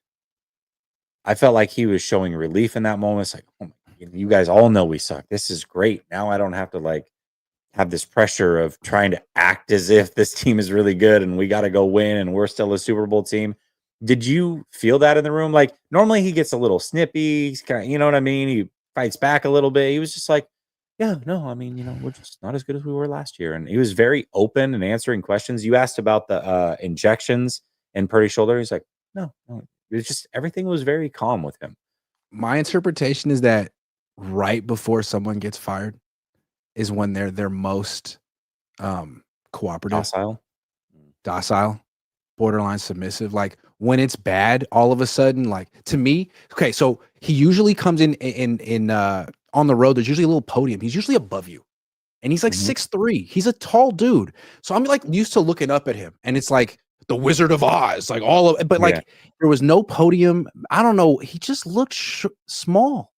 I felt like he was showing relief in that moment. It's like, oh my, you guys all know we suck. This is great. Now I don't have to have this pressure of trying to act as if this team is really good and we got to go win and we're still a Super Bowl team. Did you feel that in the room? Like, normally he gets a little snippy. He's kind of, you know what I mean? He fights back a little bit. He was just like, yeah, no, I mean, we're just not as good as we were last year. And he was very open and answering questions. You asked about the injections in Purdy's shoulder. He's like, no, it's just everything was very calm with him. My interpretation is that right before someone gets fired is when they're their most cooperative, docile, borderline submissive. Like, when it's bad, all of a sudden, like, to me, okay, so he usually comes in on the road. There's usually a little podium. He's usually above you, and he's like 6'3". He's a tall dude. So I'm like used to looking up at him, and it's like the Wizard of Oz, like all of. But like there was no podium. I don't know. He just looked small.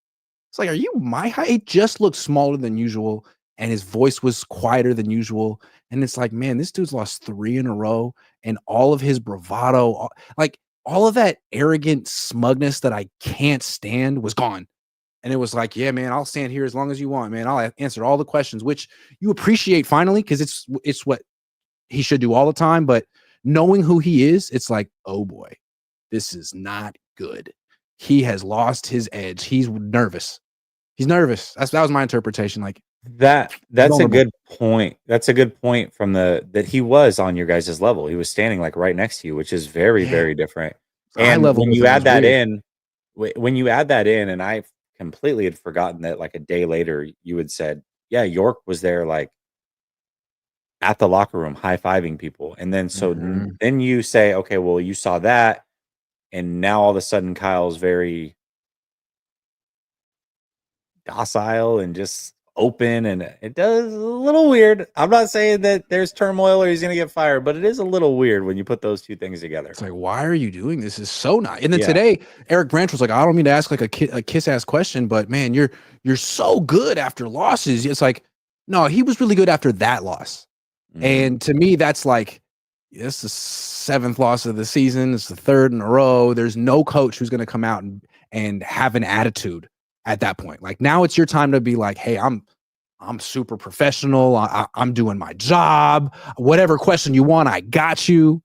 It's like, are you my height? He just looked smaller than usual, and his voice was quieter than usual. And it's like, man, this dude's lost 3 in a row, and all of his bravado, like all of that arrogant smugness that I can't stand was gone. And it was like, yeah, man, I'll stand here as long as you want, man. I'll answer all the questions, which you appreciate finally, because it's what he should do all the time. But knowing who he is, it's like, oh boy, this is not good. He has lost his edge. He's nervous. That was my interpretation. Like, that's a good point. That's a good point from that he was on your guys' level. He was standing like right next to you, which is very, very different. And when you add that in, and I completely had forgotten that like a day later you had said, yeah, York was there like at the locker room high-fiving people. And then then you say, okay, well, you saw that, and now all of a sudden Kyle's very docile and just open, and it does a little weird. I'm not saying that there's turmoil or he's going to get fired, but it is a little weird when you put those two things together. It's like, why are you doing this? Is so not. And then Yeah. today, Eric Branch was like, I don't mean to ask like a kiss ass question, but man, you're so good after losses. It's like, no, he was really good after that loss. And to me, that's like, it's the 7th loss of the season. It's the 3rd in a row. There's no coach who's going to come out and have an attitude at that point. Like, now it's your time to be like, hey, I'm super professional. I'm doing my job. Whatever question you want, I got you.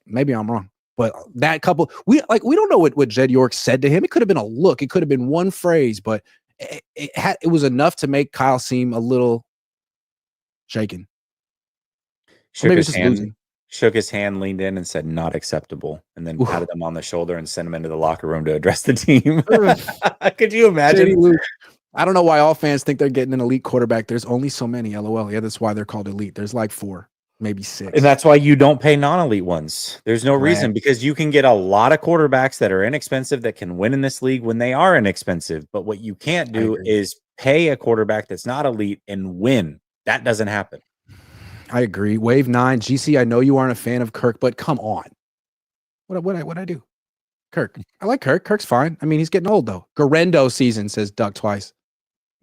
Maybe I'm wrong, but that couple, we don't know what Jed York said to him. It could have been a look. It could have been one phrase, but it was enough to make Kyle seem a little shaken. Shook his hand, leaned in, and said, "Not acceptable," and then patted him on the shoulder and sent him into the locker room to address the team. Could you imagine? I don't know why all fans think they're getting an elite quarterback. There's only so many. LOL. Yeah, that's why they're called elite. There's like 4, maybe 6. And that's why you don't pay non-elite ones. There's no reason, because you can get a lot of quarterbacks that are inexpensive that can win in this league when they are inexpensive. But what you can't do is pay a quarterback that's not elite and win. That doesn't happen. I agree. Wave 9, GC. I know you aren't a fan of Kirk, but come on. What I do? Kirk. I like Kirk. Kirk's fine. I mean, he's getting old though. Garendo season, says Duck twice.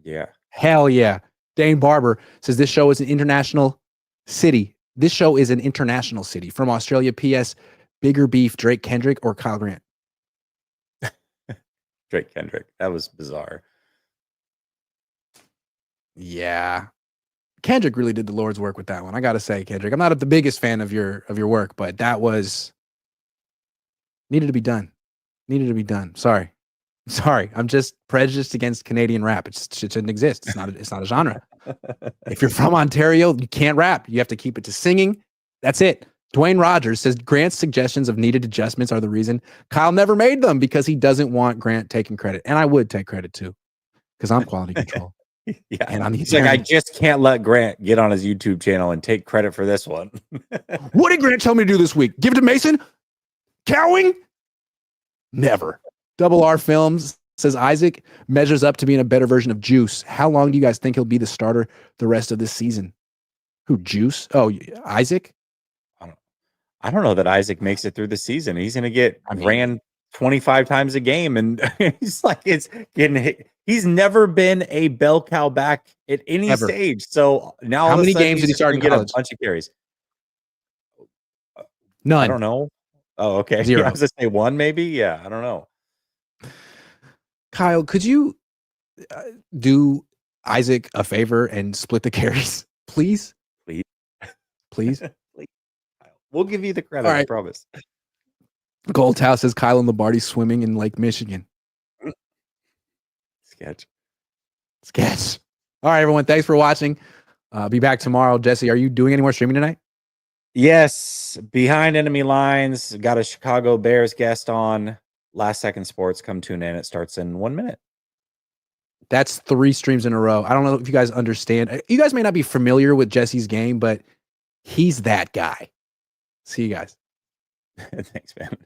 Yeah. Hell yeah. Dane Barber says this show is an international city. This show is an international city. From Australia. PS. Bigger beef, Drake Kendrick or Kyle Grant? Drake Kendrick. That was bizarre. Yeah. Kendrick really did the Lord's work with that one. I got to say, Kendrick, I'm not the biggest fan of your work, but that was needed to be done. Sorry. I'm just prejudiced against Canadian rap. It shouldn't exist. It's not a genre. If you're from Ontario, you can't rap. You have to keep it to singing. That's it. Dwayne Rogers says Grant's suggestions of needed adjustments are the reason Kyle never made them, because he doesn't want Grant taking credit. And I would take credit too, because I'm quality control. Yeah, and he's like, I just can't let Grant get on his YouTube channel and take credit for this one. What did Grant tell me to do this week? Give it to Mason? Cowing? Never. Double R Films says Isaac measures up to being a better version of Juice. How long do you guys think he'll be the starter the rest of this season? Who, Juice? Oh, Isaac? I don't know that Isaac makes it through the season. He's going to get ran 25 times a game, and he's like, it's getting hit. He's never been a bell cow back at any stage. So now, how many games did he start in college? A bunch of carries. None. I don't know. Oh, okay. 0. I was going to say 1, maybe. Yeah, I don't know. Kyle, could you do Isaac a favor and split the carries, please? Please. We'll give you the credit. Right. I promise. Gold House says Kyle and Lombardi swimming in Lake Michigan. Sketch. All right, everyone. Thanks for watching. Be back tomorrow. Jesse, are you doing any more streaming tonight? Yes. Behind Enemy Lines. Got a Chicago Bears guest on. Last Second Sports. Come tune in. It starts in 1 minute. That's 3 streams in a row. I don't know if you guys understand. You guys may not be familiar with Jesse's game, but he's that guy. See you guys. Thanks, man.